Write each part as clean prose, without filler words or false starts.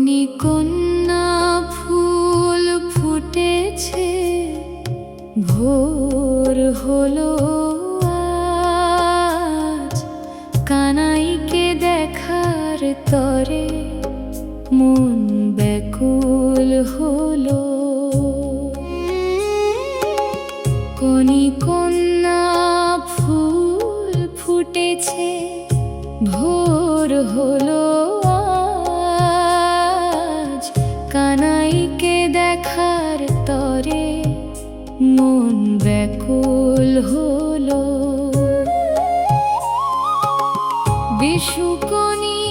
কণিকন্যা ফুল ফুটেছে, ভোর হলো আজ। কানাইকে দেখার তরে মন ব্যাকুল হলো। কণিকন্যা ফুল ফুটেছে, ভোর হলো আজ। কানাইকে দেখার তরে মন ব্যাকুল হলো। বিশুকনি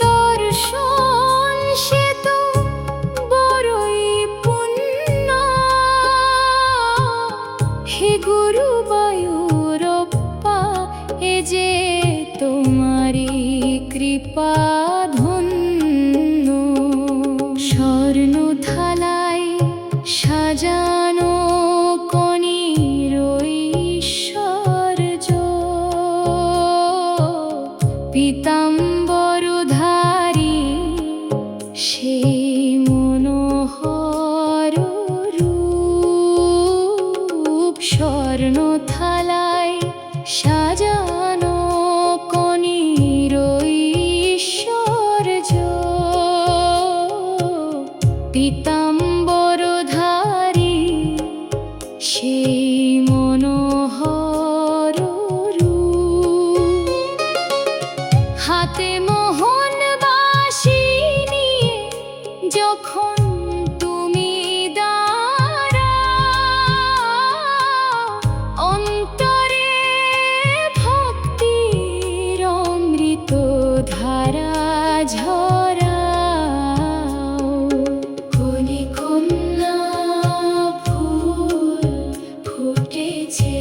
দর্শন সে তো বড়ই পুণ্য। হে গুরুবায়ুরপ্পা, এ যে তোমারি কৃপা ধন্য। স্বর্ণ থালায় সাজানো কনির ঐশ্বর্য, পীতাম্বরধারী সেই মনোহর রূপ। স্বর্ণ থালায় সাজানো কনির ঐশ্বর্য, পীতাম্বরধারী সেই মনোহর রূপ। হাতে মোহন বাঁশি নিয়ে যখন তুমি দাঁড়াও, অন্তরে ভক্তির অমৃত ধারা ঝরাও। কণিকন্যা ফুল ফুটেছে,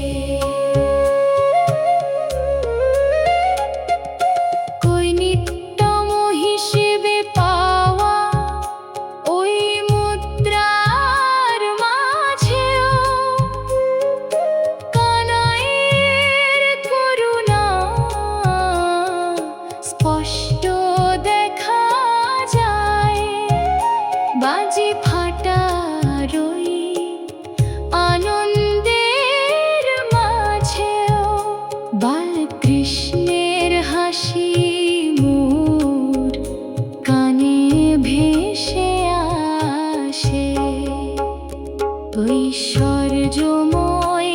কৈনিকতম হিসেবে পাওয়া ওই মুদ্রার মাঝেও কানাইয়ের করুণা স্পষ্ট দেখা যায়। বাজি ফাটার ওই আনন্দের মাঝেও বালকৃষ্ণের হাসি মোর কানে ভেসে আসে। ঐশ্বর্যময়